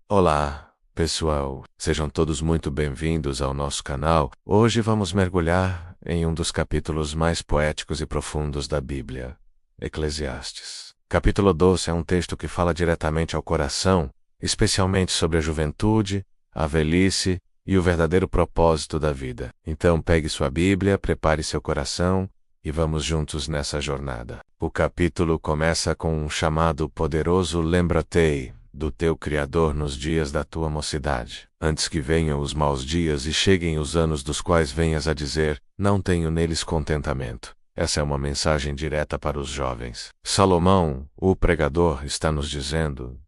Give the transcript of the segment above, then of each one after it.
Olá, pessoal. Sejam todos muito bem-vindos ao nosso canal. Hoje vamos mergulhar em um dos capítulos mais poéticos e profundos da Bíblia, Eclesiastes. Capítulo 12 é um texto que fala diretamente ao coração, especialmente sobre a juventude, a velhice e o verdadeiro propósito da vida. Então pegue sua Bíblia, prepare seu coração e vamos juntos nessa jornada. O capítulo começa com um chamado poderoso: lembra-te do teu Criador nos dias da tua mocidade, antes que venham os maus dias e cheguem os anos dos quais venhas a dizer, não tenho neles contentamento. Essa é uma mensagem direta para os jovens. Salomão, o pregador, está nos dizendo: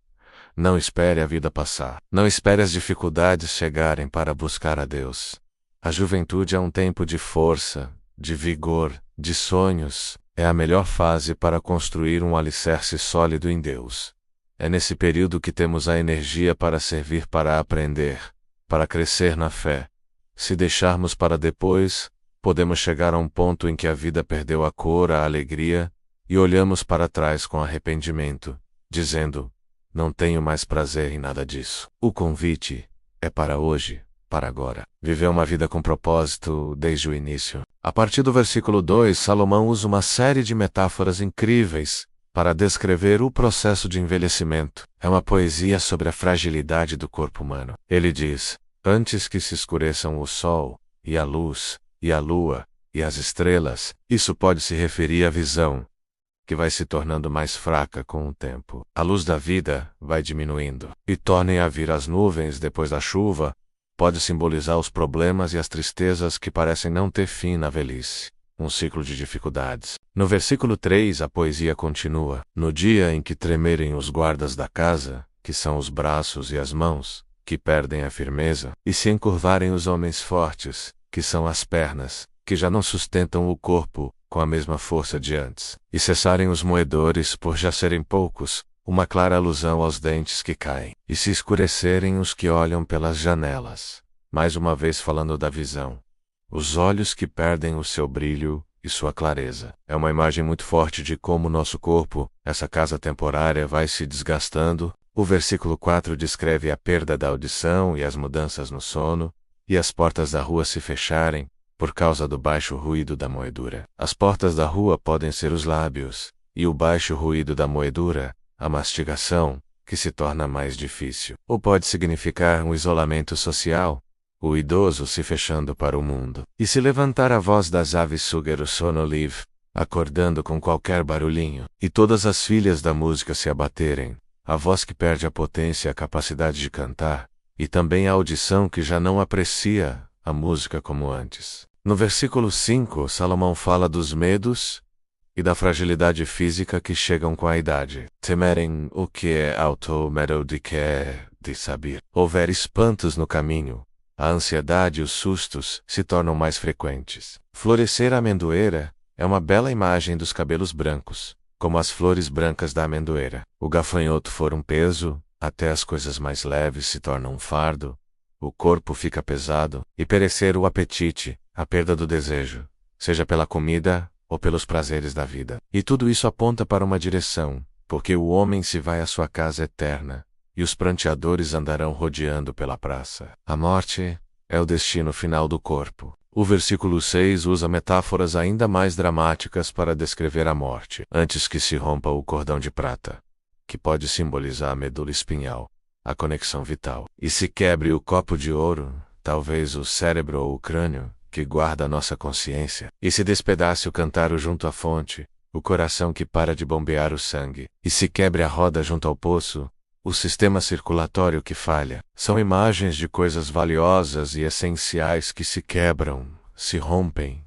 não espere a vida passar. Não espere as dificuldades chegarem para buscar a Deus. A juventude é um tempo de força, de vigor, de sonhos. É a melhor fase para construir um alicerce sólido em Deus. É nesse período que temos a energia para servir, para aprender, para crescer na fé. Se deixarmos para depois, podemos chegar a um ponto em que a vida perdeu a cor, a alegria, e olhamos para trás com arrependimento, dizendo, não tenho mais prazer em nada disso. O convite é para hoje, para agora. Viver uma vida com propósito desde o início. A partir do versículo 2, Salomão usa uma série de metáforas incríveis para descrever o processo de envelhecimento. É uma poesia sobre a fragilidade do corpo humano. Ele diz, antes que se escureçam o sol, e a luz, e a lua, e as estrelas, isso pode se referir à visão, que vai se tornando mais fraca com o tempo. A luz da vida vai diminuindo, e tornem a vir as nuvens depois da chuva, pode simbolizar os problemas e as tristezas que parecem não ter fim na velhice. Um ciclo de dificuldades. No versículo 3, a poesia continua. No dia em que tremerem os guardas da casa, que são os braços e as mãos, que perdem a firmeza, e se encurvarem os homens fortes, que são as pernas, que já não sustentam o corpo com a mesma força de antes, e cessarem os moedores por já serem poucos, uma clara alusão aos dentes que caem, e se escurecerem os que olham pelas janelas. Mais uma vez falando da visão. Os olhos que perdem o seu brilho e sua clareza. É uma imagem muito forte de como nosso corpo, essa casa temporária, vai se desgastando. O versículo 4 descreve a perda da audição e as mudanças no sono, e as portas da rua se fecharem, por causa do baixo ruído da moedura. As portas da rua podem ser os lábios, e o baixo ruído da moedura, a mastigação, que se torna mais difícil. Ou pode significar um isolamento social, o idoso se fechando para o mundo. E se levantar a voz das aves sugar o sono livre, acordando com qualquer barulhinho, e todas as filhas da música se abaterem, a voz que perde a potência e a capacidade de cantar, e também a audição que já não aprecia a música como antes. No versículo 5, Salomão fala dos medos e da fragilidade física que chegam com a idade. Temerem o que é alto, medo de que é de saber. Houver espantos no caminho, a ansiedade e os sustos se tornam mais frequentes. Florescer a amendoeira é uma bela imagem dos cabelos brancos, como as flores brancas da amendoeira. O gafanhoto for um peso, até as coisas mais leves se tornam um fardo, o corpo fica pesado, e perecer o apetite, a perda do desejo, seja pela comida ou pelos prazeres da vida. E tudo isso aponta para uma direção, porque o homem se vai à sua casa eterna, e os pranteadores andarão rodeando pela praça. A morte é o destino final do corpo. O versículo 6 usa metáforas ainda mais dramáticas para descrever a morte, antes que se rompa o cordão de prata, que pode simbolizar a medula espinhal, a conexão vital, e se quebre o copo de ouro, talvez o cérebro ou o crânio, que guarda a nossa consciência, e se despedace o cântaro junto à fonte, o coração que para de bombear o sangue, e se quebre a roda junto ao poço, o sistema circulatório que falha. São imagens de coisas valiosas e essenciais que se quebram, se rompem,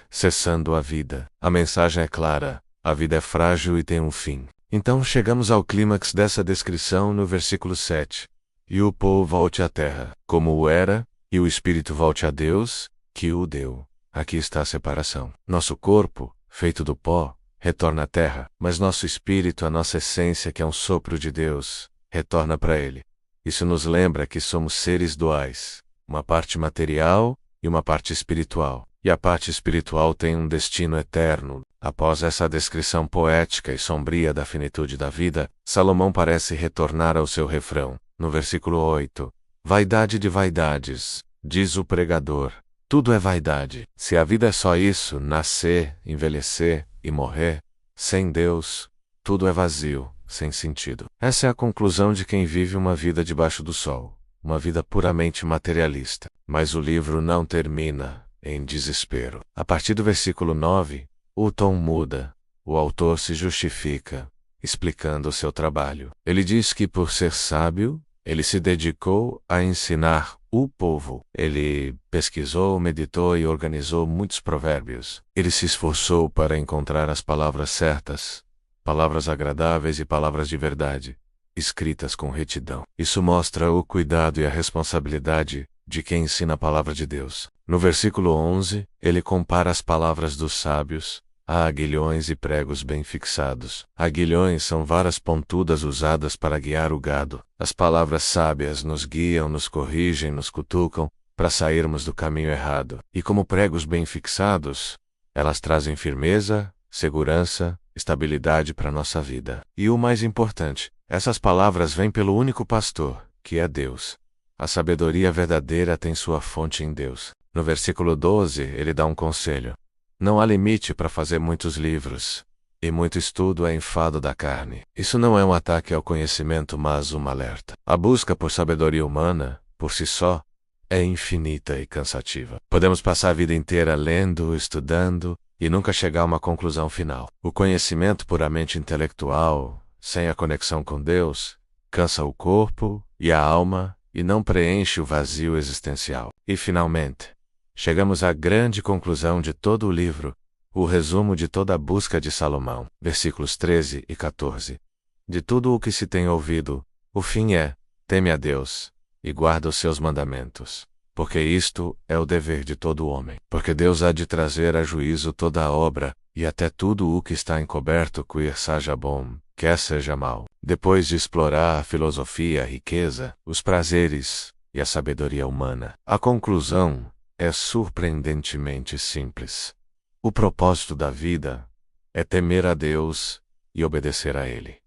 cessando a vida. A mensagem é clara: a vida é frágil e tem um fim. Então chegamos ao clímax dessa descrição no versículo 7. E o pó volte à terra, como o era, e o espírito volte a Deus, que o deu. Aqui está a separação. Nosso corpo, feito do pó, retorna à terra, mas nosso espírito, a nossa essência, que é um sopro de Deus, retorna para Ele. Isso nos lembra que somos seres duais, uma parte material e uma parte espiritual. E a parte espiritual tem um destino eterno. Após essa descrição poética e sombria da finitude da vida, Salomão parece retornar ao seu refrão. No versículo 8, vaidade de vaidades, diz o pregador. Tudo é vaidade. Se a vida é só isso, nascer, envelhecer e morrer, sem Deus, tudo é vazio, sem sentido. Essa é a conclusão de quem vive uma vida debaixo do sol, uma vida puramente materialista. Mas o livro não termina em desespero. A partir do versículo 9, o tom muda. O autor se justifica, explicando o seu trabalho. Ele diz que, por ser sábio, ele se dedicou a ensinar o povo. Ele pesquisou, meditou e organizou muitos provérbios. Ele se esforçou para encontrar as palavras certas, palavras agradáveis e palavras de verdade, escritas com retidão. Isso mostra o cuidado e a responsabilidade de quem ensina a palavra de Deus. No versículo 11, ele compara as palavras dos sábios a aguilhões e pregos bem fixados. Aguilhões são varas pontudas usadas para guiar o gado. As palavras sábias nos guiam, nos corrigem, nos cutucam, para sairmos do caminho errado. E como pregos bem fixados, elas trazem firmeza, segurança, estabilidade para nossa vida. E o mais importante, essas palavras vêm pelo único pastor, que é Deus. A sabedoria verdadeira tem sua fonte em Deus. No versículo 12, ele dá um conselho. Não há limite para fazer muitos livros, e muito estudo é enfado da carne. Isso não é um ataque ao conhecimento, mas um alerta. A busca por sabedoria humana, por si só, é infinita e cansativa. Podemos passar a vida inteira lendo, estudando, e nunca chegar a uma conclusão final. O conhecimento puramente intelectual, sem a conexão com Deus, cansa o corpo e a alma e não preenche o vazio existencial. E, finalmente, chegamos à grande conclusão de todo o livro, o resumo de toda a busca de Salomão. Versículos 13 e 14. De tudo o que se tem ouvido, o fim é: teme a Deus e guarda os seus mandamentos, porque isto é o dever de todo homem. Porque Deus há de trazer a juízo toda a obra, e até tudo o que está encoberto, quer seja bom, quer seja mau. Depois de explorar a filosofia, a riqueza, os prazeres e a sabedoria humana, a conclusão é surpreendentemente simples. O propósito da vida é temer a Deus e obedecer a Ele.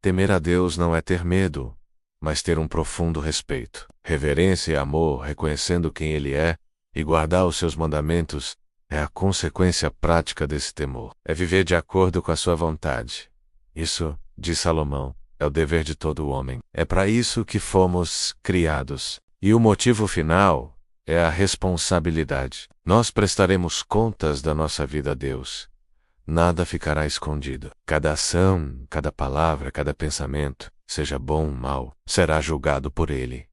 Temer a Deus não é ter medo, mas ter um profundo respeito, reverência e amor, reconhecendo quem Ele é, e guardar os seus mandamentos é a consequência prática desse temor. É viver de acordo com a sua vontade. Isso, diz Salomão, é o dever de todo homem. É para isso que fomos criados. E o motivo final é a responsabilidade. Nós prestaremos contas da nossa vida a Deus. Nada ficará escondido. Cada ação, cada palavra, cada pensamento, seja bom ou mau, será julgado por Ele.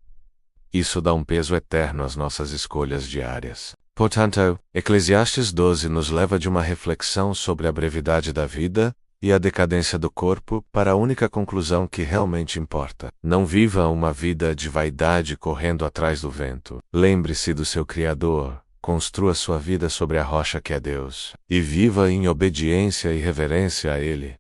Isso dá um peso eterno às nossas escolhas diárias. Portanto, Eclesiastes 12 nos leva de uma reflexão sobre a brevidade da vida e a decadência do corpo para a única conclusão que realmente importa. Não viva uma vida de vaidade correndo atrás do vento. Lembre-se do seu Criador, construa sua vida sobre a rocha que é Deus, e viva em obediência e reverência a Ele,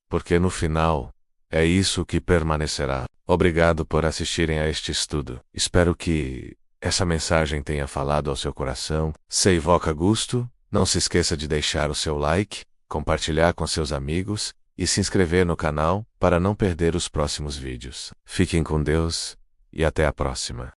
porque no final, é isso que permanecerá. Obrigado por assistirem a este estudo. Espero que essa mensagem tenha falado ao seu coração. Se evoca gosto, não se esqueça de deixar o seu like, compartilhar com seus amigos e se inscrever no canal para não perder os próximos vídeos. Fiquem com Deus e até a próxima.